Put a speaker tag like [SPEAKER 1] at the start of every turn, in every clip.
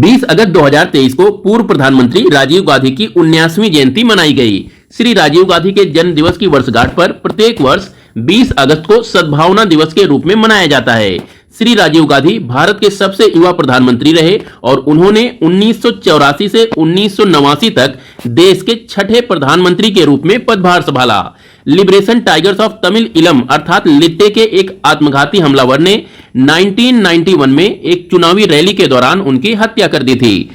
[SPEAKER 1] 20 अगस्त 2023 को पूर्व प्रधानमंत्री राजीव गांधी की 79वीं जयंती मनाई गई। श्री राजीव गांधी के जन्म दिवस की वर्षगांठ पर प्रत्येक वर्ष 20 अगस्त को सद्भावना दिवस के रूप में मनाया जाता है। श्री राजीव गांधी भारत के सबसे युवा प्रधानमंत्री रहे और उन्होंने 1984 से 1989 तक देश के छठे प्रधानमंत्री के रूप में पदभार संभाला। लिबरेशन टाइगर्स ऑफ तमिल इलम अर्थात लिट्टे के एक आत्मघाती हमलावर ने 1991 में एक चुनावी रैली के दौरान उनकी हत्या कर दी थी।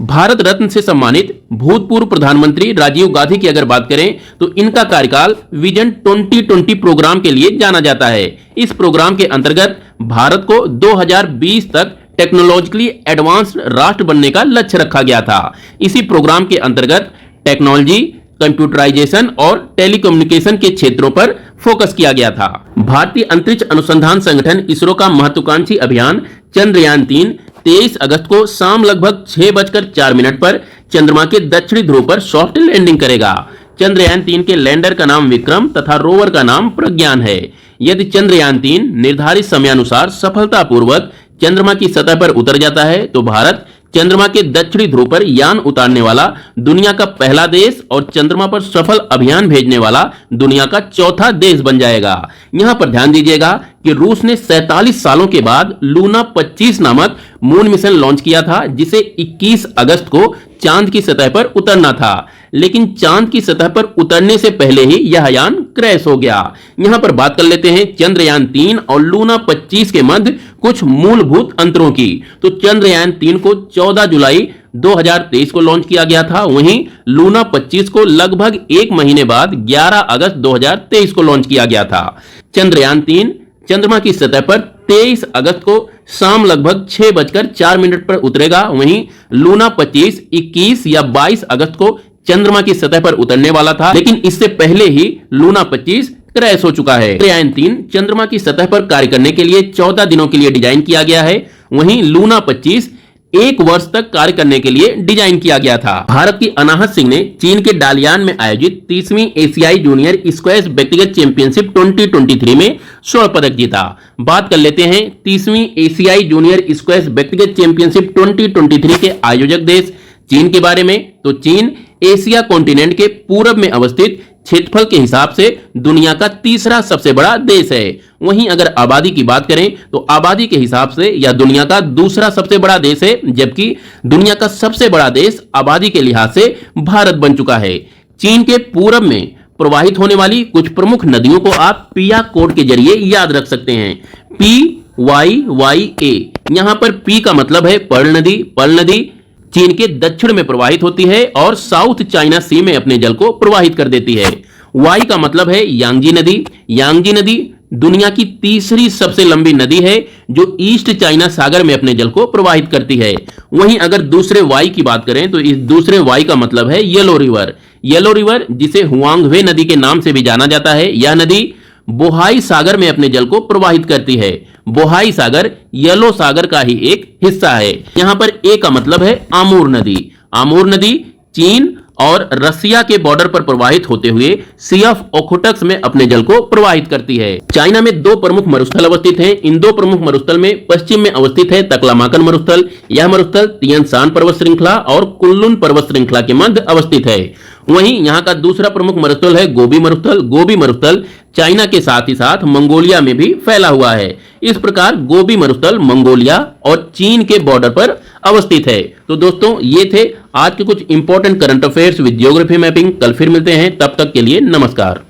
[SPEAKER 1] भारत रत्न से सम्मानित भूतपूर्व प्रधानमंत्री राजीव गांधी की अगर बात करें तो इनका कार्यकाल विजन 2020 प्रोग्राम के लिए जाना जाता है। इस प्रोग्राम के अंतर्गत भारत को 2020 तक टेक्नोलॉजिकली एडवांस्ड राष्ट्र बनने का लक्ष्य रखा गया था। इसी प्रोग्राम के अंतर्गत टेक्नोलॉजी, कंप्यूटराइजेशन और टेलीकम्युनिकेशन के क्षेत्रों पर फोकस किया गया था। भारतीय अंतरिक्ष अनुसंधान संगठन इसरो का महत्वाकांक्षी अभियान चंद्रयान-3 23 अगस्त को शाम लगभग 6:04 पर चंद्रमा के दक्षिणी ध्रुव पर सॉफ्ट लैंडिंग करेगा। चंद्रयान-3 के लैंडर का नाम विक्रम तथा रोवर का नाम प्रज्ञान है। यदि चंद्रयान-3 निर्धारित समयानुसार सफलतापूर्वक चंद्रमा की सतह पर उतर जाता है तो भारत चंद्रमा के दक्षिणी ध्रुव पर यान उतारने वाला दुनिया का पहला देश और चंद्रमा पर सफल अभियान भेजने वाला दुनिया का चौथा देश बन जाएगा। यहां पर ध्यान दीजिएगा कि रूस ने 47 सालों के बाद लूना 25 नामक मून मिशन लॉन्च किया था, जिसे 21 अगस्त को चांद की सतह पर उतरना था, लेकिन चांद की सतह पर उतरने से पहले ही यह यान क्रैश हो गया। यहां पर बात कर लेते हैं चंद्रयान-3 और लूना 25 के मध्य कुछ मूलभूत अंतरों की। तो चंद्रयान-3 को 14 जुलाई 2023 को लॉन्च किया गया था, वहीं लूना 25 को लगभग एक महीने बाद 11 अगस्त 2023 को लॉन्च किया गया था। चंद्रयान-3 चंद्रमा की सतह पर 23 अगस्त को शाम लगभग 6:04 पर उतरेगा, वहीं लूना 25 21 या 22 अगस्त को चंद्रमा की सतह पर उतरने वाला था, लेकिन इससे पहले ही लूना 25 क्रैश हो चुका है। चंद्रयान-3 चंद्रमा की सतह पर कार्य करने के लिए 14 दिनों के लिए डिजाइन किया गया है, वहीं लूना 25 एक वर्ष तक कार्य करने के लिए डिजाइन किया गया था। भारत की अनाहत सिंह ने चीन के डालियान में आयोजित 30वीं एशियाई जूनियर स्क्वैश व्यक्तिगत चैंपियनशिप 2023 में स्वर्ण पदक जीता। बात कर लेते हैं 30वीं एशियाई जूनियर स्क्वैश व्यक्तिगत चैंपियनशिप 2023 के आयोजक देश चीन के बारे में। तो चीन एशिया कॉन्टिनेंट के पूरब में अवस्थित क्षेत्रफल के हिसाब से दुनिया का तीसरा सबसे बड़ा देश है। वहीं अगर आबादी की बात करें तो आबादी के हिसाब से यह दुनिया का दूसरा सबसे बड़ा देश है, जबकि दुनिया का सबसे बड़ा देश आबादी के लिहाज से भारत बन चुका है। चीन के पूरब में प्रवाहित होने वाली कुछ प्रमुख नदियों को आप पिया कोड के जरिए याद रख सकते हैं। PYYA, यहां पर पी का मतलब है पर्ल नदी। पर्ल नदी चीन के दक्षिण में प्रवाहित होती है और साउथ चाइना सी में अपने जल को प्रवाहित कर देती है। वाई का मतलब है यांगजी नदी। यांगजी नदी दुनिया की तीसरी सबसे लंबी नदी है जो ईस्ट चाइना सागर में अपने जल को प्रवाहित करती है। वहीं अगर दूसरे वाई की बात करें तो इस दूसरे वाई का मतलब है येलो रिवर। येलो रिवर जिसे हुआंगवे नदी के नाम से भी जाना जाता है, यह नदी बोहाई सागर में अपने जल को प्रवाहित करती है। बोहाई सागर येलो सागर का ही एक हिस्सा है। यहां पर ए का मतलब है आमूर नदी। आमूर नदी चीन और रसिया के बॉर्डर पर प्रवाहित होते हुए सी ऑफ ओखोटक्स में अपने जल को प्रवाहित करती है। चाइना में दो प्रमुख मरुस्थल अवस्थित हैं। इन दो प्रमुख मरुस्थल में पश्चिम में अवस्थित है तकलामाकन मरुस्थल। यह मरुस्थल तियान शान पर्वत श्रृंखला और कुनलुन पर्वत श्रृंखला के मध्य अवस्थित है। वहीं यहाँ का दूसरा प्रमुख मरुस्थल है गोबी मरुस्थल। गोबी मरुस्थल चाइना के साथ ही साथ मंगोलिया में भी फैला हुआ है। इस प्रकार गोबी मरुस्थल मंगोलिया और चीन के बॉर्डर पर अवस्थित है। तो दोस्तों ये थे आज के कुछ important current affairs with geography mapping. कल फिर मिलते हैं, तब तक के लिए नमस्कार।